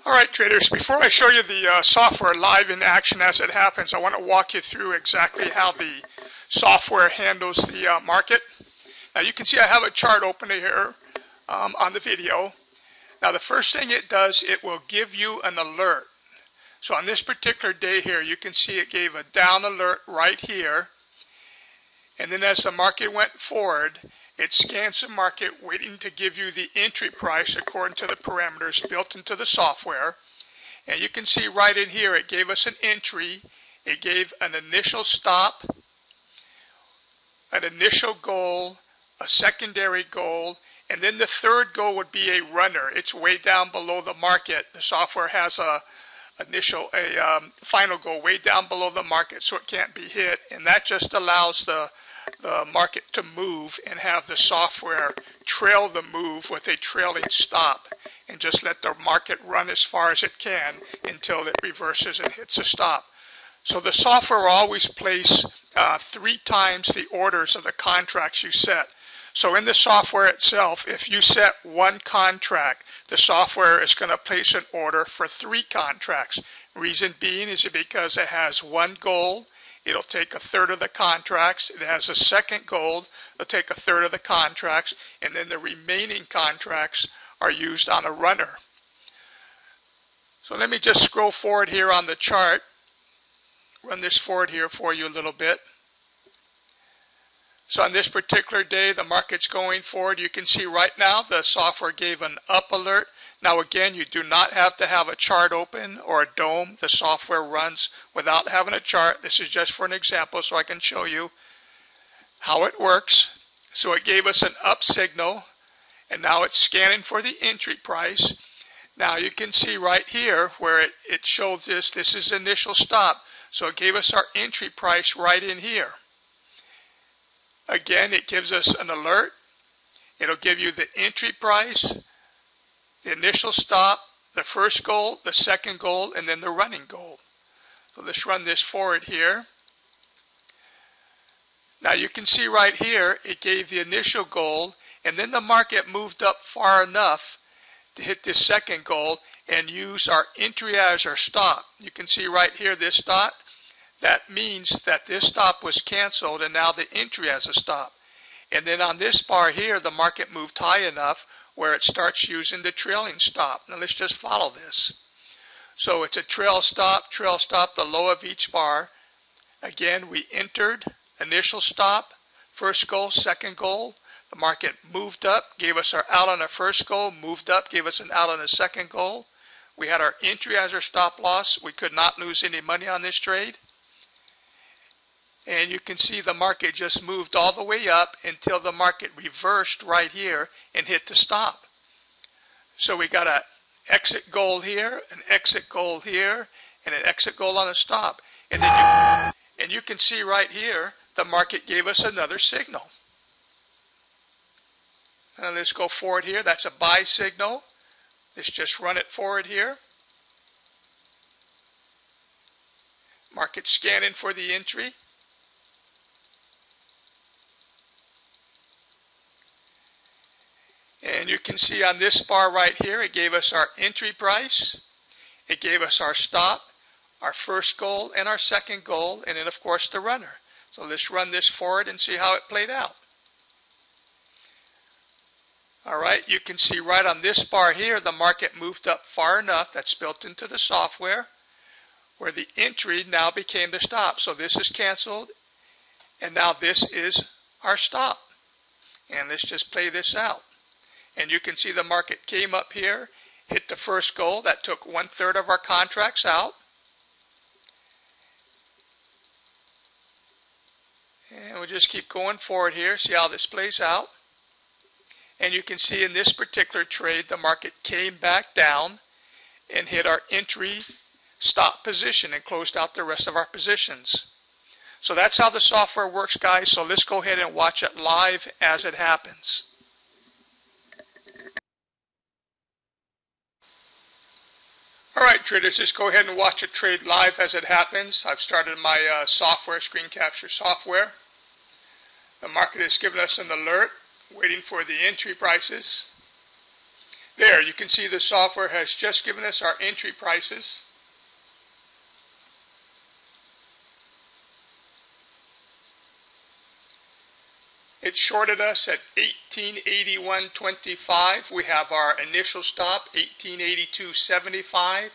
Alright traders, before I show you the software live in action as it happens, I want to walk you through exactly how the software handles the market. Now you can see I have a chart open here on the video. Now the first thing it does, it will give you an alert. So on this particular day here, you can see it gave a down alert right here. And then as the market went forward, it scans the market waiting to give you the entry price according to the parameters built into the software. And you can see right in here it gave us an entry, it gave an initial stop, an initial goal, a secondary goal, and then the third goal would be a runner. It's way down below the market. The software has a final goal way down below the market so it can't be hit, and that just allows the market to move and have the software trail the move with a trailing stop and just let the market run as far as it can until it reverses and hits a stop. So the software will always place 3 times the orders of the contracts you set. So in the software itself, if you set 1 contract, the software is going to place an order for 3 contracts. Reason being is because it has 1 goal. It'll take a third of the contracts. It has a second goal. It'll take a third of the contracts. And then the remaining contracts are used on a runner. So let me just scroll forward here on the chart. Run this forward here for you a little bit. So on this particular day, the market's going forward. You can see right now the software gave an up alert. Now again, you do not have to have a chart open or a DOM. The software runs without having a chart. This is just for an example so I can show you how it works. So it gave us an up signal, and now it's scanning for the entry price. Now you can see right here where it shows this is initial stop. So it gave us our entry price right in here. Again, it gives us an alert. It'll give you the entry price, the initial stop, the first goal, the second goal, and then the running goal. So let's run this forward here. Now you can see right here, it gave the initial goal, and then the market moved up far enough to hit this second goal and use our entry as our stop. You can see right here this dot. That means that this stop was canceled and now the entry has a stop. And then on this bar here, the market moved high enough where it starts using the trailing stop. Now let's just follow this. So it's a trail stop, the low of each bar. Again, we entered, initial stop, first goal, second goal. The market moved up, gave us our out on the first goal, moved up, gave us an out on the second goal. We had our entry as our stop loss. We could not lose any money on this trade. And you can see the market just moved all the way up until the market reversed right here and hit the stop. So we got an exit goal here, an exit goal here, and an exit goal on a stop. And then you can see right here the market gave us another signal. And let's go forward here. That's a buy signal. Let's just run it forward here. Market scanning for the entry. And you can see on this bar right here, it gave us our entry price, it gave us our stop, our first goal, and our second goal, and then of course the runner. So let's run this forward and see how it played out. Alright, you can see right on this bar here, the market moved up far enough, that's built into the software, where the entry now became the stop. So this is canceled, and now this is our stop. And let's just play this out. And you can see the market came up here, hit the first goal. That took 1/3 of our contracts out. And we'll just keep going forward here, see how this plays out. And you can see in this particular trade, the market came back down and hit our entry stop position and closed out the rest of our positions. So that's how the software works, guys. So let's go ahead and watch it live as it happens. Alright traders, just go ahead and watch a trade live as it happens. I've started my software, screen capture software. The market has given us an alert, waiting for the entry prices. There, you can see the software has just given us our entry prices. It shorted us at 1881.25. We have our initial stop, 1882.75.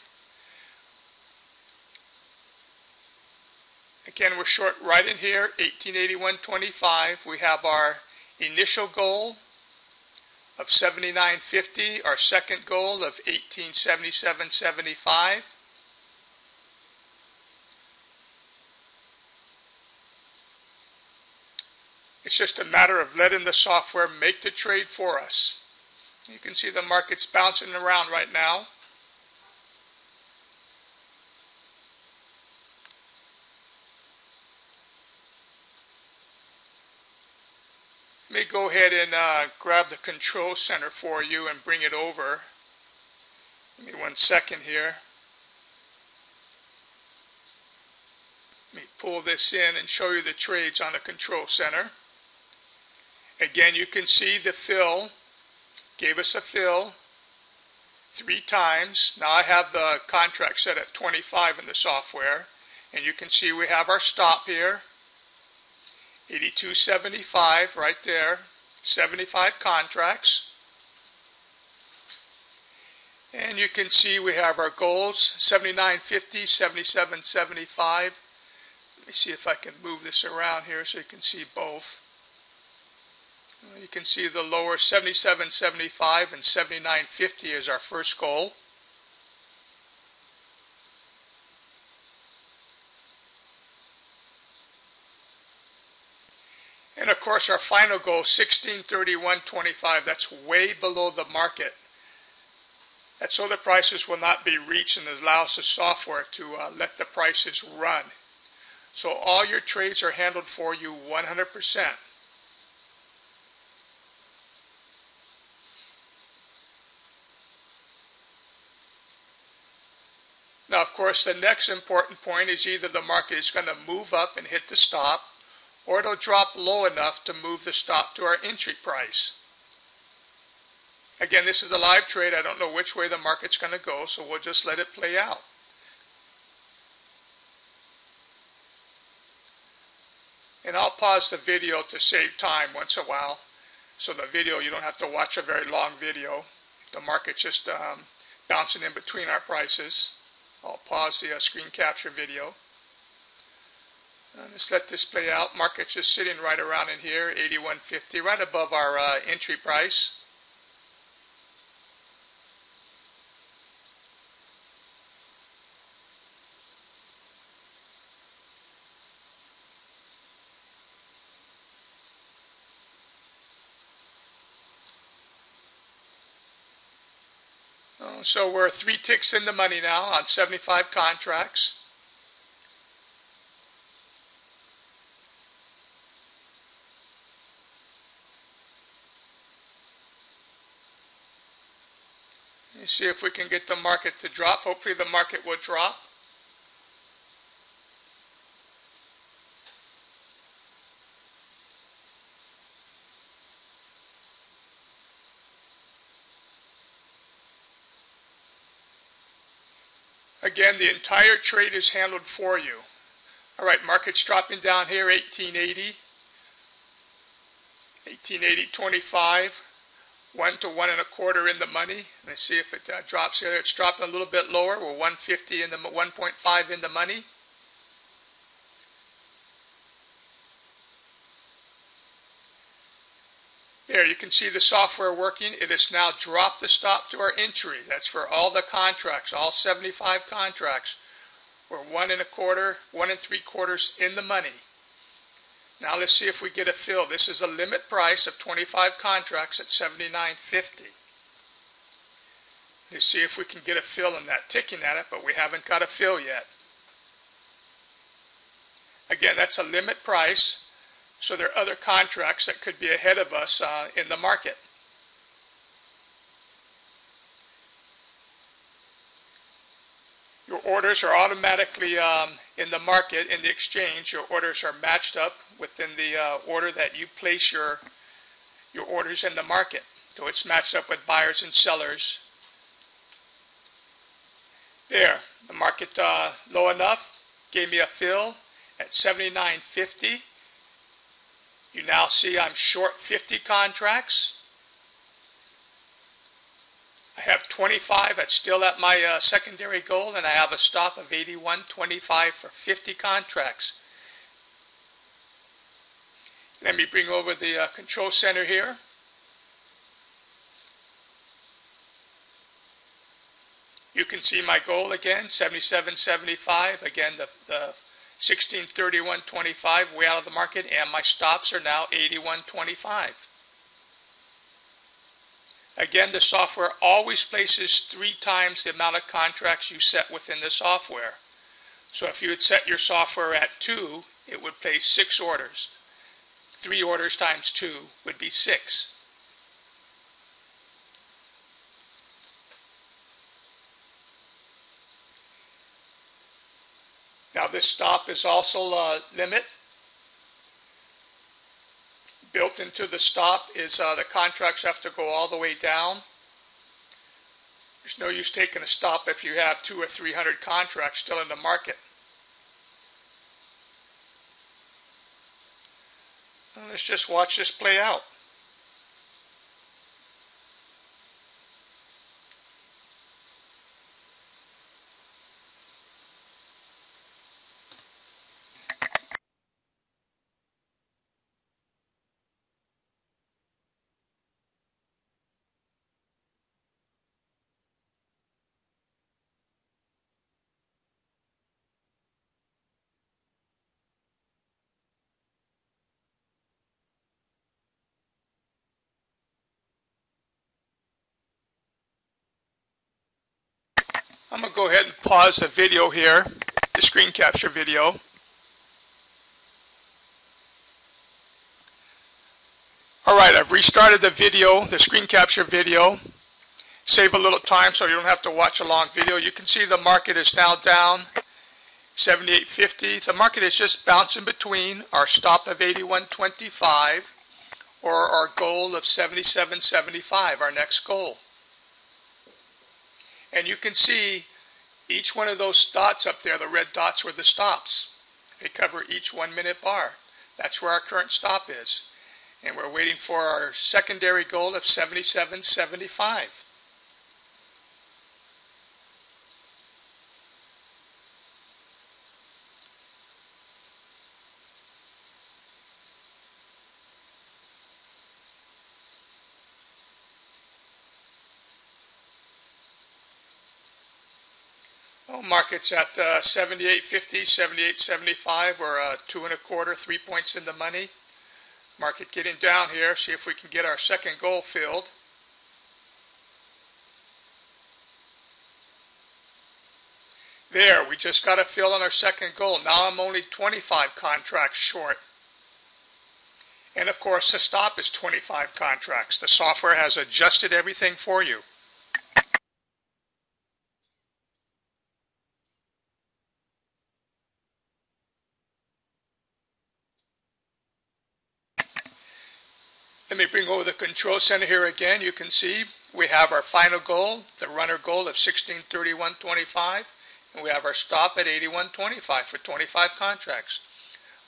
Again, we're short right in here, 1881.25. We have our initial goal of 79.50, our second goal of 1877.75. It's just a matter of letting the software make the trade for us. You can see the market's bouncing around right now. Let me go ahead and grab the control center for you and bring it over. Give me 1 second here. Let me pull this in and show you the trades on the control center. Again, you can see the fill, gave us a fill 3 times. Now I have the contract set at 25 in the software, and you can see we have our stop here, 82.75 right there, 75 contracts. And you can see we have our goals, 79.50, 77.75. Let me see if I can move this around here so you can see both. You can see the lower 77.75 and 79.50 is our first goal. And of course our final goal, 1631.25, that's way below the market. That's so the prices will not be reached, and allows the software to let the prices run. So all your trades are handled for you 100%. Now, of course, the next important point is either the market is going to move up and hit the stop, or it'll drop low enough to move the stop to our entry price. Again, this is a live trade. I don't know which way the market's going to go, so we'll just let it play out. And I'll pause the video to save time once in a while. So the video, you don't have to watch a very long video. The market's just bouncing in between our prices. I'll pause the screen capture video. Just let this play out. Market's just sitting right around in here, 81.50, right above our entry price. So we're 3 ticks in the money now on 75 contracts. Let's see if we can get the market to drop. Hopefully the market will drop. Again, the entire trade is handled for you. All right, market's dropping down here, 1880, 1880.25, 1 to 1 1/4 in the money. Let's see if it drops here. It's dropping a little bit lower. We're 150 in the 1.5 in the money. There, you can see the software working. It has now dropped the stop to our entry. That's for all the contracts, all 75 contracts. We're 1 1/4, 1 3/4 in the money. Now let's see if we get a fill. This is a limit price of 25 contracts at 79.50. Let's see if we can get a fill in that. Ticking at it, but we haven't got a fill yet. Again, that's a limit price. So there are other contracts that could be ahead of us in the market. Your orders are automatically in the market, in the exchange. Your orders are matched up within the order that you place your orders in the market. So it's matched up with buyers and sellers There, the market low enough, gave me a fill at 79.50. You now see I'm short 50 contracts. I have 25 that's still at my secondary goal, and I have a stop of 81.25 for 50 contracts. Let me bring over the control center here. You can see my goal again, 77.75. Again, the 1631.25 way out of the market, and my stops are now 81.25. Again, the software always places 3 times the amount of contracts you set within the software. So if you had set your software at 2, it would place 6 orders. 3 orders times 2 would be 6. Now this stop is also a limit. Built into the stop is the contracts have to go all the way down. There's no use taking a stop if you have 200 or 300 contracts still in the market. Well, let's just watch this play out. I'm going to go ahead and pause the video here, the screen capture video. Alright, I've restarted the video, the screen capture video. Save a little time so you don't have to watch a long video. You can see the market is now down 78.50. The market is just bouncing between our stop of 81.25 or our goal of 77.75, our next goal. And you can see each one of those dots up there, the red dots were the stops. They cover each 1 minute bar. That's where our current stop is. And we're waiting for our secondary goal of 77.75. Well, market's at 78.50, 78.75. We're 2 1/4, 3 points in the money. Market getting down here. See if we can get our second goal filled. There, we just got a fill on our second goal. Now I'm only 25 contracts short. And of course, the stop is 25 contracts. The software has adjusted everything for you. Let me bring over the control center here again. You can see we have our final goal, the runner goal of 1631.25, and we have our stop at 81.25 for 25 contracts.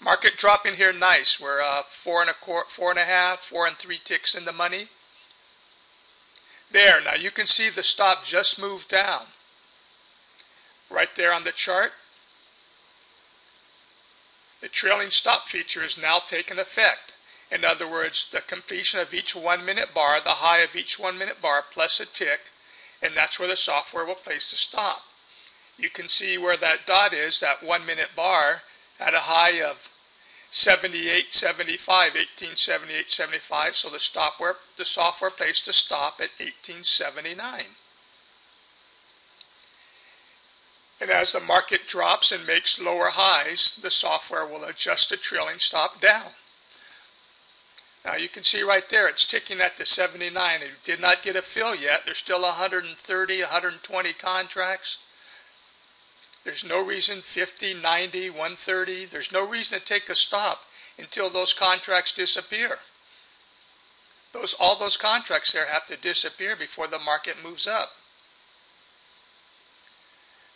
Market dropping here nice. We're 4 1/2, 4 3 ticks in the money. There, now you can see the stop just moved down. Right there on the chart. The trailing stop feature is now taking effect. In other words, the completion of each 1 minute bar, the high of each 1 minute bar plus a tick, and that's where the software will place the stop. You can see where that dot is, that 1 minute bar, at a high of 78.75, 1878.75, so the software placed a stop at 1879. And as the market drops and makes lower highs, the software will adjust the trailing stop down. Now you can see right there, it's ticking at the 79. It did not get a fill yet. There's still 130, 120 contracts. There's no reason, 50, 90, 130. There's no reason to take a stop until those contracts disappear. All those contracts there have to disappear before the market moves up.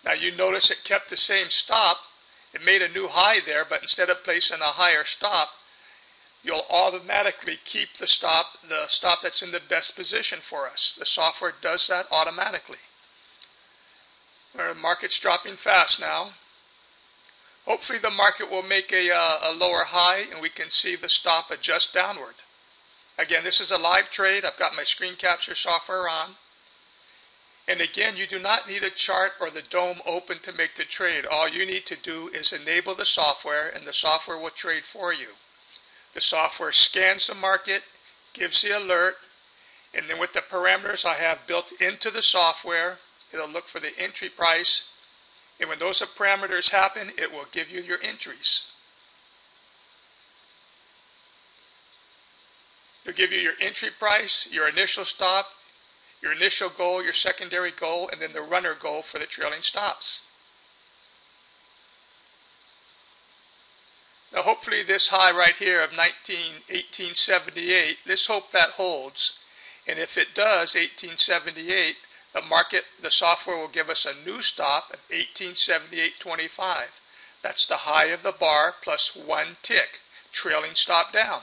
Now you notice it kept the same stop. It made a new high there, but instead of placing a higher stop, you'll automatically keep the stop that's in the best position for us. The software does that automatically. The market's dropping fast now. Hopefully the market will make a lower high and we can see the stop adjust downward. Again, this is a live trade. I've got my screen capture software on. And again, you do not need a chart or the dome open to make the trade. All you need to do is enable the software and the software will trade for you. The software scans the market, gives the alert, and then with the parameters I have built into the software, it'll look for the entry price. And when those parameters happen, it will give you your entries. It'll give you your entry price, your initial stop, your initial goal, your secondary goal, and then the runner goal for the trailing stops. Now hopefully this high right here of 1878, let's hope that holds. And if it does, 1878, the software will give us a new stop of 1878.25. That's the high of the bar plus one tick, trailing stop down.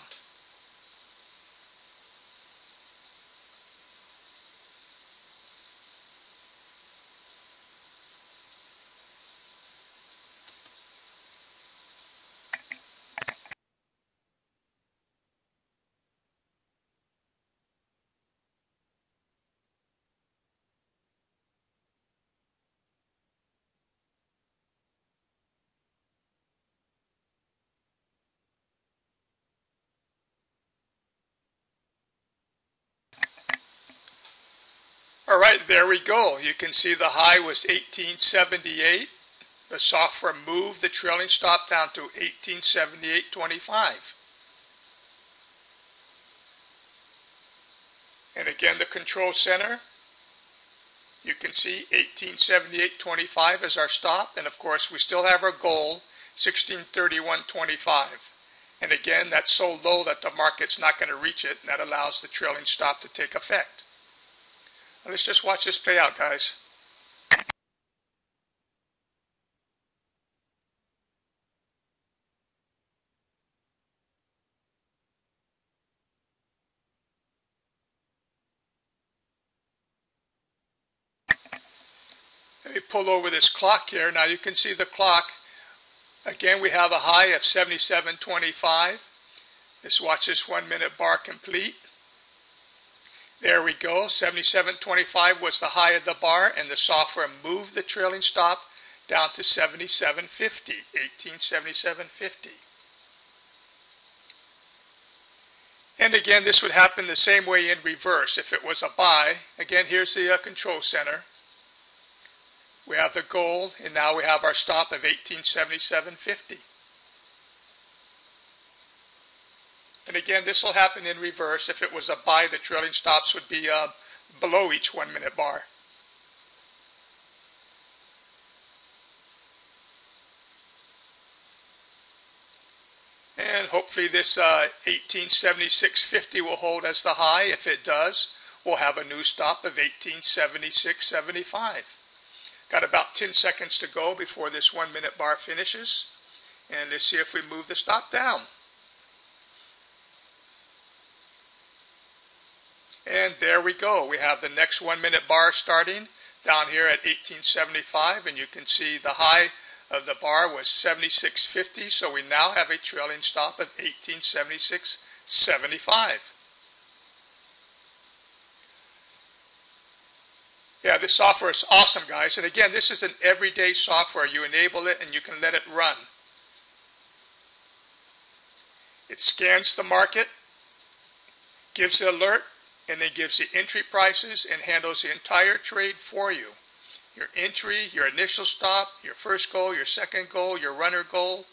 All right, there we go. You can see the high was 1878. The software moved the trailing stop down to 1878.25. And again, the control center, you can see 1878.25 as our stop. And of course, we still have our goal, 1631.25. And again, that's so low that the market's not going to reach it, and that allows the trailing stop to take effect. Let's just watch this play out, guys. Let me pull over this clock here. Now you can see the clock. Again, we have a high of 77.25. Let's watch this 1 minute bar complete. There we go, 77.25 was the high of the bar, and the software moved the trailing stop down to 77.50, 1877.50. And again, this would happen the same way in reverse. If it was a buy, again, here's the control center. We have the goal, and now we have our stop of 1877.50. And again, this will happen in reverse. If it was a buy, the trailing stops would be below each 1 minute bar. And hopefully this 1876.50 will hold as the high. If it does, we'll have a new stop of 1876.75. Got about 10 seconds to go before this 1 minute bar finishes. And let's see if we move the stop down. And there we go. We have the next 1 minute bar starting down here at 1875, and you can see the high of the bar was 76.50, so we now have a trailing stop of 1876.75. Yeah, this software is awesome, guys. And again, this is an everyday software. You enable it and you can let it run. It scans the market, gives the alert, and then gives the entry prices and handles the entire trade for you. Your entry, your initial stop, your first goal, your second goal, your runner goal.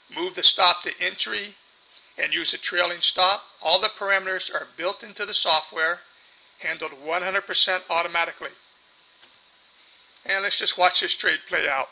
Move the stop to entry and use a trailing stop. All the parameters are built into the software, handled 100% automatically. And let's just watch this trade play out.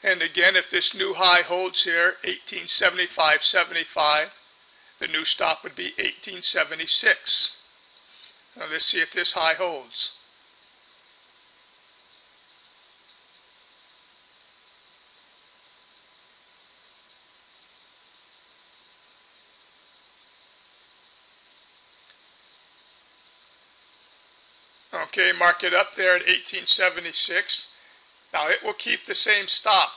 And again, if this new high holds here, 1875.75, the new stop would be 1876. Now let's see if this high holds. Okay, mark it up there at 1876. Now it will keep the same stop.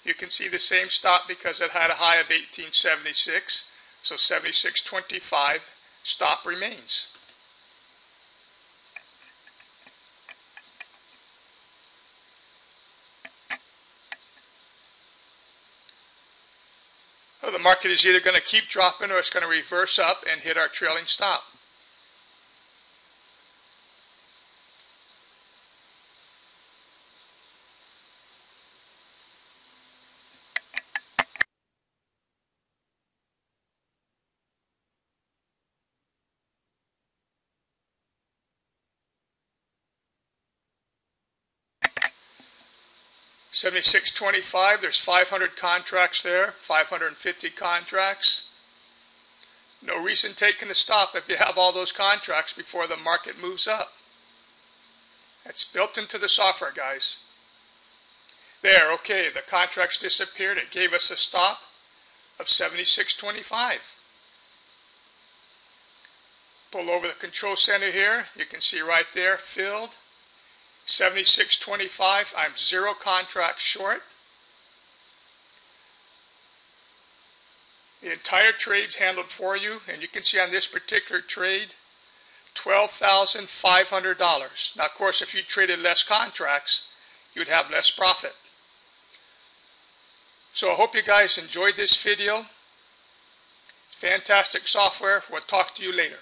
You can see the same stop because it had a high of 1876. So 76.25 stop remains. So the market is either going to keep dropping or it's going to reverse up and hit our trailing stop. $76.25, there's 500 contracts there, 550 contracts. No reason taking a stop if you have all those contracts before the market moves up. That's built into the software, guys. There, okay, the contracts disappeared. It gave us a stop of $76.25. Pull over the control center here. You can see right there, filled. $76.25, I'm 0 contracts short. The entire trade's handled for you, and you can see on this particular trade, $12,500. Now, of course, if you traded less contracts, you'd have less profit. So I hope you guys enjoyed this video. Fantastic software. We'll talk to you later.